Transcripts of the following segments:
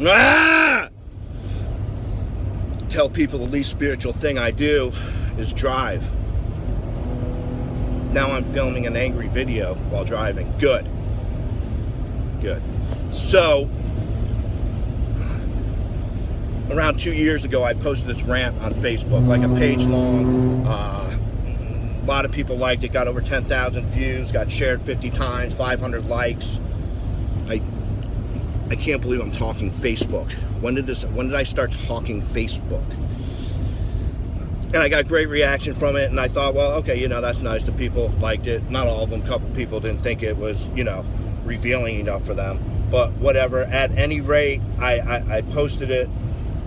Ah! Tell people the least spiritual thing I do is drive. Now I'm filming an angry video while driving. Good. So, around 2 years ago, I posted this rant on Facebook, like a page long. A lot of people liked it, got over 10,000 views, got shared 50 times, 500 likes. I can't believe I'm talking Facebook. When did I start talking Facebook? And I got great reaction from it, and I thought, well, okay, that's nice. The people liked it. Not all of them. A couple people didn't think it was, revealing enough for them. But whatever. At any rate, I posted it,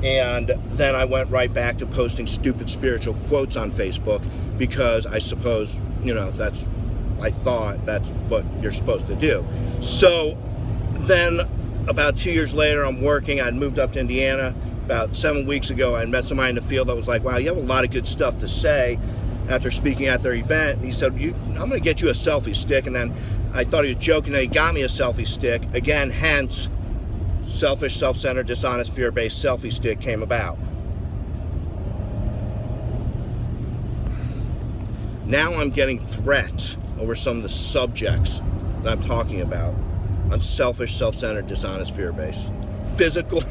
and then I went right back to posting stupid spiritual quotes on Facebook because I suppose, I thought that's what you're supposed to do. So then about 2 years later, I'm working. I'd moved up to Indiana. About 7 weeks ago, I met somebody in the field that was like, wow, you have a lot of good stuff to say after speaking at their event. And he said, I'm going to get you a selfie stick. And then I thought he was joking that he got me a selfie stick. Again, hence, selfish, self-centered, dishonest, fear-based selfie stick came about. Now I'm getting threats over some of the subjects that I'm talking about on selfish, self-centered, dishonest, fear-based. Physical.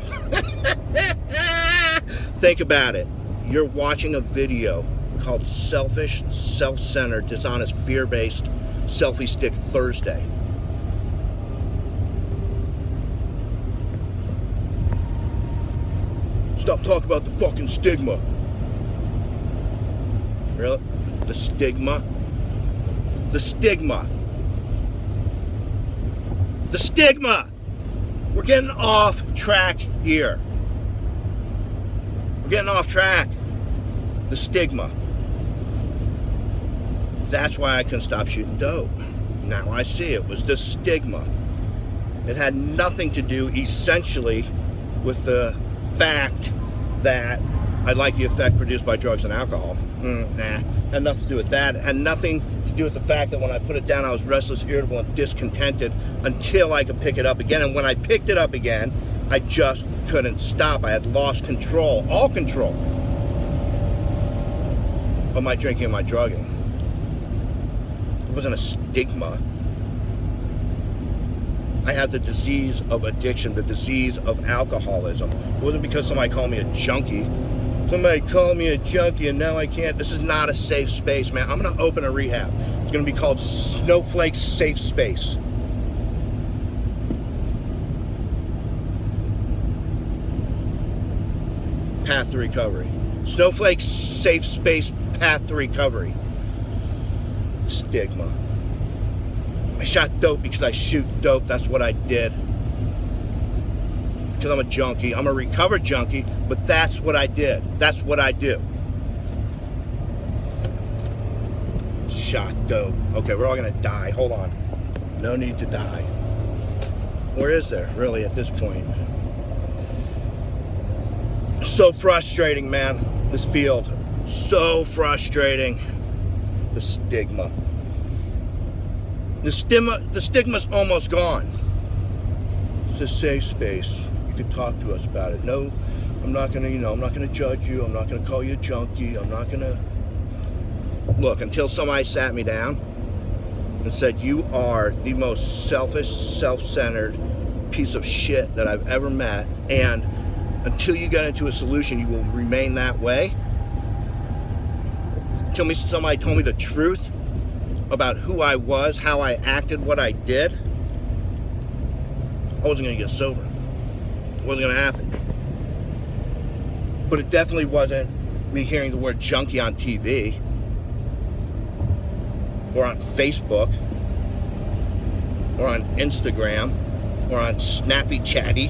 Think about it. You're watching a video called Selfish, Self-Centered, Dishonest, Fear-Based Selfie Stick Thursday. Stop talking about the fucking stigma. Really? The stigma? The stigma. The stigma! We're getting off track here. We're getting off track. The stigma. That's why I couldn't stop shooting dope. Now I see it was the stigma. It had nothing to do, essentially, with the fact that I like the effect produced by drugs and alcohol. Nah, had nothing to do with that. It had nothing to do with the fact that when I put it down, I was restless, irritable, and discontented until I could pick it up again. And when I picked it up again, I just couldn't stop. I had lost control, all control of my drinking and my drugging. It wasn't a stigma. I had the disease of addiction, the disease of alcoholism. It wasn't because somebody called me a junkie. Somebody called me a junkie and now I can't. This is not a safe space, man. I'm going to open a rehab. It's going to be called Snowflake's Safe Space. Path to recovery. Snowflake's Safe Space Path to recovery. Stigma. I shot dope because I shoot dope. That's what I did. Because I'm a junkie. I'm a recovered junkie, but that's what I did. That's what I do. Shot dope. Okay, we're all going to die. Hold on. No need to die. Or is there, really, at this point? So frustrating, man. This field. So frustrating. The stigma. The stigma's almost gone. It's a safe space. You can talk to us about it. No, I'm not gonna, I'm not gonna judge you. I'm not gonna call you a junkie. I'm not gonna look until somebody sat me down and said, you are the most selfish, self-centered piece of shit that I've ever met, and until you get into a solution, you will remain that way. Until somebody told me the truth about who I was, how I acted, what I did, I wasn't going to get sober. It wasn't going to happen. But it definitely wasn't me hearing the word junkie on TV or on Facebook or on Instagram or on Snappy Chatty.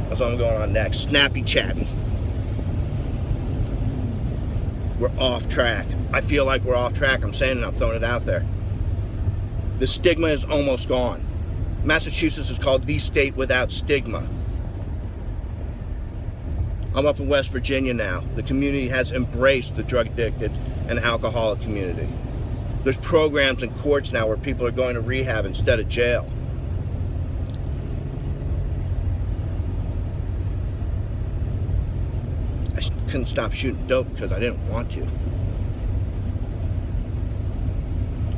That's what I'm going on next. Snappy Chatty. We're off track. I feel like we're off track. I'm saying it, I'm throwing it out there. The stigma is almost gone. Massachusetts is called the state without stigma. I'm up in West Virginia now. The community has embraced the drug addicted and alcoholic community. There's programs in courts now where people are going to rehab instead of jail. couldn't stop shooting dope because I didn't want to.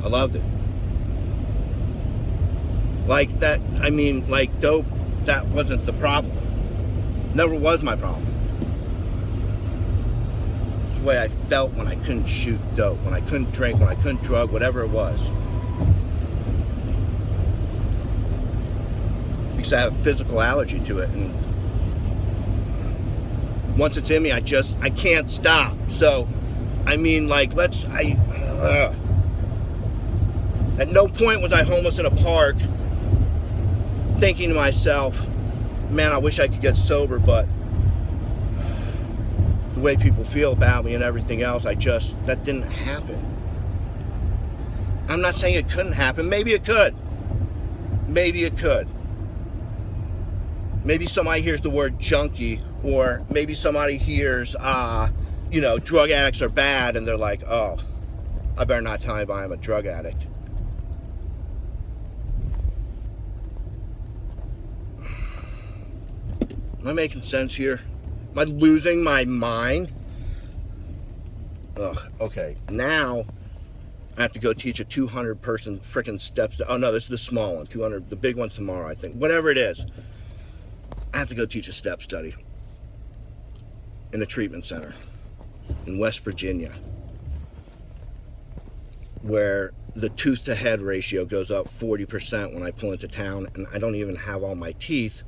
I loved it. Like that, I mean, like dope, that wasn't the problem. Never was my problem. It's the way I felt when I couldn't shoot dope, when I couldn't drink, when I couldn't drug, whatever it was. Because I have a physical allergy to it, and once it's in me, I can't stop. So, I mean, like, at no point was I homeless in a park thinking to myself, man, I wish I could get sober, but the way people feel about me and everything else, that didn't happen. I'm not saying it couldn't happen. Maybe it could. Maybe it could. Maybe somebody hears the word junkie, or maybe somebody hears, drug addicts are bad, and they're like, oh, I better not tell anybody I'm a drug addict. Am I making sense here? Am I losing my mind? Ugh, okay. Now, I have to go teach a 200-person freaking steps. Oh, no, this is the small one. 200, the big one's tomorrow, I think. Whatever it is. I have to go teach a step study in a treatment center in West Virginia, where the tooth-to-head ratio goes up 40% when I pull into town, and I don't even have all my teeth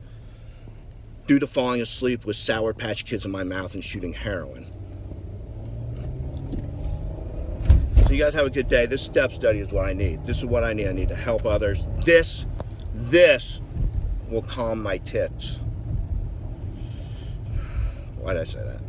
due to falling asleep with Sour Patch Kids in my mouth and shooting heroin. So you guys have a good day. This step study is what I need. This is what I need. I need to help others. This will calm my tits. Why did I say that?